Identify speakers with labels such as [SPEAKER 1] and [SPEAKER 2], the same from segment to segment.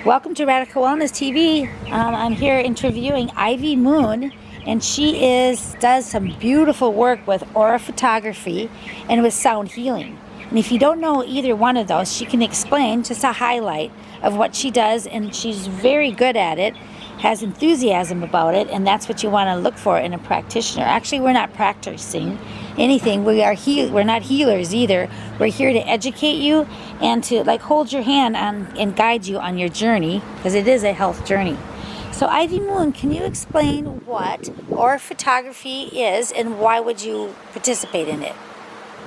[SPEAKER 1] Welcome to Radical Wellness TV. I'm here interviewing Ivy Moon, and she does some beautiful work with aura photography and with sound healing. And if you don't know either one of those, she can explain just a highlight of what she does, and she's very good at it, has enthusiasm about it, and that's what you want to look for in a practitioner. Actually, we're not practicing anything. We're not healers either. We're here to educate you and to hold your hand and guide you on your journey, because it is a health journey. So Ivy Moon, can you explain what aura photography is and why would you participate in it?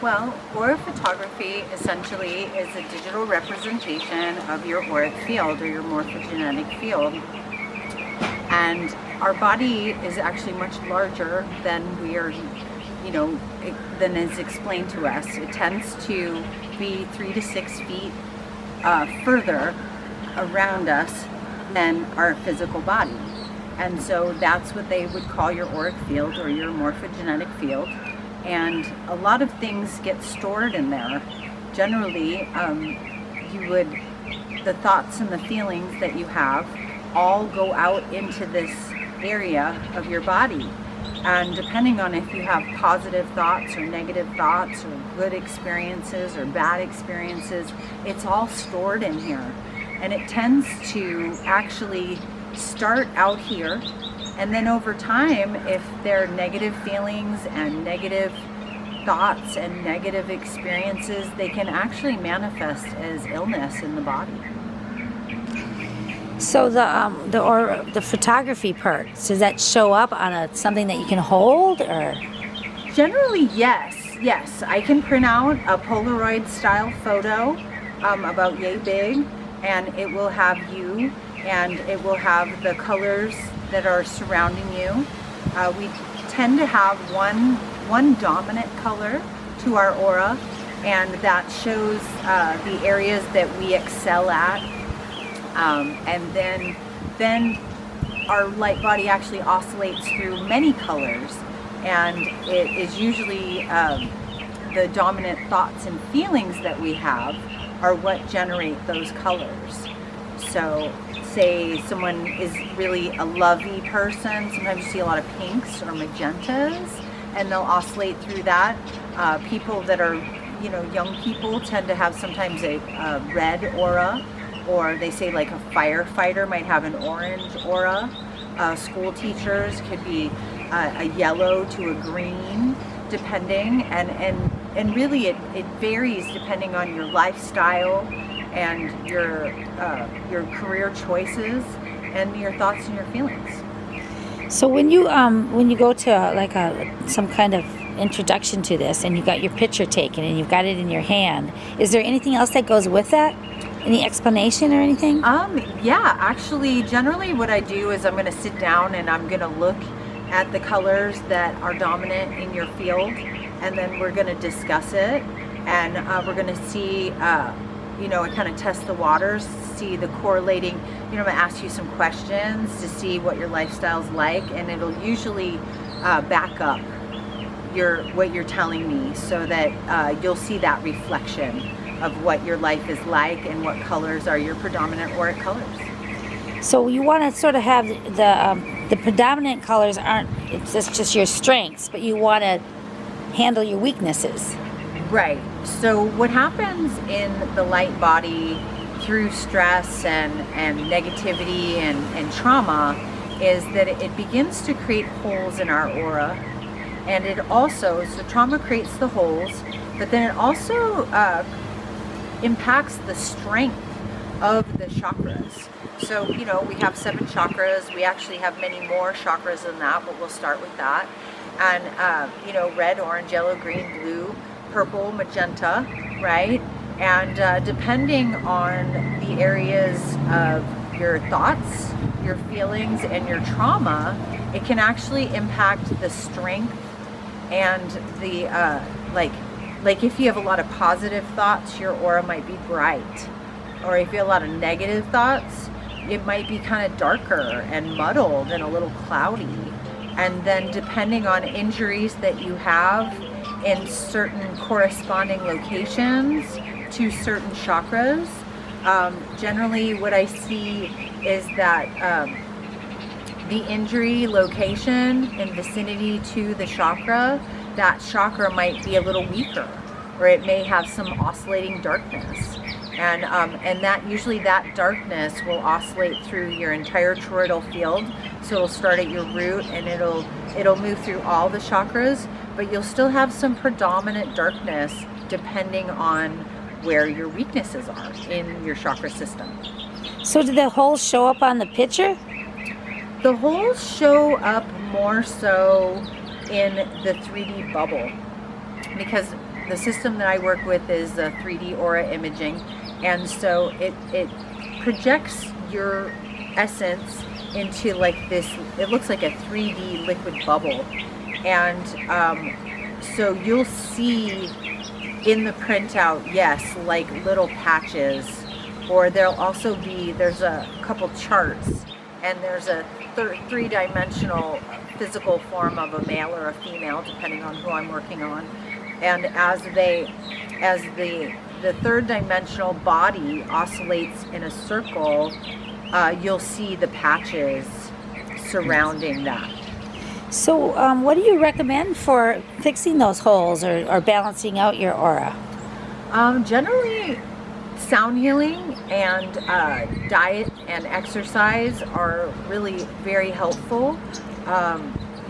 [SPEAKER 2] Well, aura photography essentially is a digital representation of your auric field or your morphogenetic field. And our body is actually much larger than than is explained to us. It tends to be 3 to 6 feet further around us than our physical body. And so that's what they would call your auric field or your morphogenetic field. And a lot of things get stored in there. Generally, the thoughts and the feelings that you have all go out into this area of your body. And depending on if you have positive thoughts or negative thoughts or good experiences or bad experiences, it's all stored in here. And it tends to actually start out here, and then over time, if there are negative feelings and negative thoughts and negative experiences, they can actually manifest as illness in the body.
[SPEAKER 1] So the photography part, does that show up on something that you can hold, or?
[SPEAKER 2] Generally, yes. I can print out a Polaroid style photo about yay big, and it will have you, and it will have the colors that are surrounding you. We tend to have one dominant color to our aura, and that shows the areas that we excel at. And then our light body actually oscillates through many colors, and it is usually the dominant thoughts and feelings that we have are what generate those colors. So say someone is really a lovey person, sometimes you see a lot of pinks or magentas, and they'll oscillate through that. People that are, young people tend to have sometimes a red aura, or they say like a firefighter might have an orange aura. School teachers could be a yellow to a green, depending, and really it varies depending on your lifestyle and your career choices and your thoughts and your feelings.
[SPEAKER 1] So when you go to some kind of introduction to this, and you got your picture taken and you've got it in your hand, is there anything else that goes with that? Any explanation or anything?
[SPEAKER 2] Yeah, actually, generally what I do is I'm going to sit down and I'm going to look at the colors that are dominant in your field, and then we're going to discuss it, and we're going to see, I kind of test the waters, see the correlating, I'm going to ask you some questions to see what your lifestyle's like, and it'll usually back up what you're telling me, so that you'll see that reflection of what your life is like and what colors are your predominant auric colors.
[SPEAKER 1] So you want to sort of have the predominant colors it's just your strengths, but you want to handle your weaknesses.
[SPEAKER 2] Right. So what happens in the light body through stress and negativity and trauma is that it begins to create holes in our aura. And it also, so trauma creates the holes, but then it also impacts the strength of the chakras. So, we have 7 chakras. We actually have many more chakras than that, but we'll start with that. And, red, orange, yellow, green, blue, purple, magenta, right? And depending on the areas of your thoughts, your feelings, and your trauma, it can actually impact the strength and the, like if you have a lot of positive thoughts, your aura might be bright. Or if you have a lot of negative thoughts, it might be kind of darker and muddled and a little cloudy. And then depending on injuries that you have in certain corresponding locations to certain chakras, Generally what I see is that the injury location in vicinity to the chakra, that chakra might be a little weaker, or it may have some oscillating darkness. And that usually that darkness will oscillate through your entire toroidal field. So it'll start at your root and it'll move through all the chakras, but you'll still have some predominant darkness depending on where your weaknesses are in your chakra system.
[SPEAKER 1] So do the holes show up on the picture?
[SPEAKER 2] The holes show up more so in the 3D bubble, because the system that I work with is 3D aura imaging, and so it projects your essence into like this, it looks like a 3D liquid bubble. And so you'll see in the printout, yes, like little patches, or there'll also be, there's a couple charts, and there's a three-dimensional physical form of a male or a female, depending on who I'm working on. And as the third dimensional body oscillates in a circle, you'll see the patches surrounding that.
[SPEAKER 1] So what do you recommend for fixing those holes or balancing out your aura?
[SPEAKER 2] Generally, sound healing and diet and exercise are really very helpful.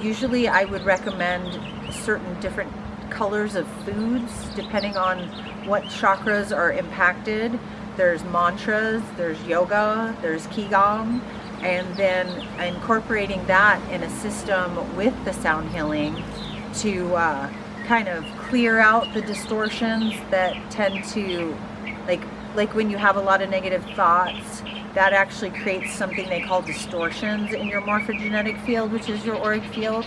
[SPEAKER 2] Usually I would recommend certain different colors of foods depending on what chakras are impacted. There's mantras, there's yoga, there's qigong, and then incorporating that in a system with the sound healing to kind of clear out the distortions that tend to, like when you have a lot of negative thoughts, that actually creates something they call distortions in your morphogenetic field, which is your auric field.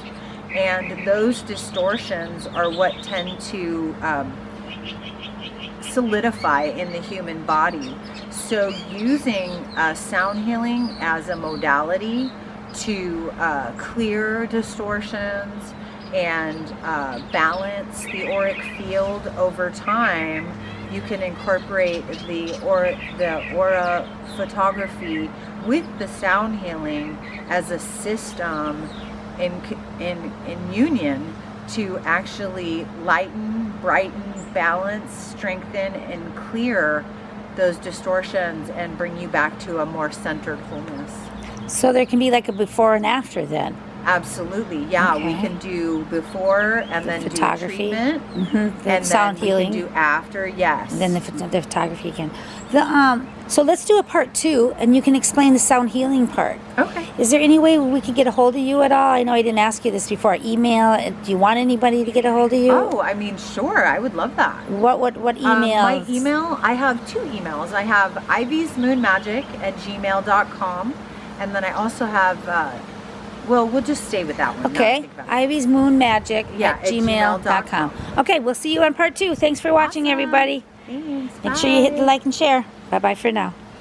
[SPEAKER 2] And those distortions are what tend to solidify in the human body. So using sound healing as a modality to clear distortions and balance the auric field over time, you can incorporate the aura photography with the sound healing as a system in union to actually lighten, brighten, balance, strengthen, and clear those distortions and bring you back to a more centered wholeness.
[SPEAKER 1] So there can be like a before and after then?
[SPEAKER 2] Absolutely, yeah. Okay. We can do before and then
[SPEAKER 1] photography.
[SPEAKER 2] Do treatment,
[SPEAKER 1] mm-hmm.
[SPEAKER 2] and
[SPEAKER 1] sound
[SPEAKER 2] then
[SPEAKER 1] healing.
[SPEAKER 2] We can do after, yes.
[SPEAKER 1] And then the photography again. So let's do a part 2, and you can explain the sound healing part.
[SPEAKER 2] Okay.
[SPEAKER 1] Is there any way we could get a hold of you at all? I know I didn't ask you this before. Email? Do you want anybody to get a hold of you?
[SPEAKER 2] Oh, I mean, sure. I would love that.
[SPEAKER 1] What email?
[SPEAKER 2] My email, I have 2 emails. I have ivysmoonmagic@gmail.com, and then I also have... well, we'll just stay with that one.
[SPEAKER 1] Okay. ivysmoonmagic@gmail.com. Okay, we'll see you on part 2. Thanks for watching, everybody.
[SPEAKER 2] Thanks.
[SPEAKER 1] Make sure you hit the like and share. Bye-bye for now.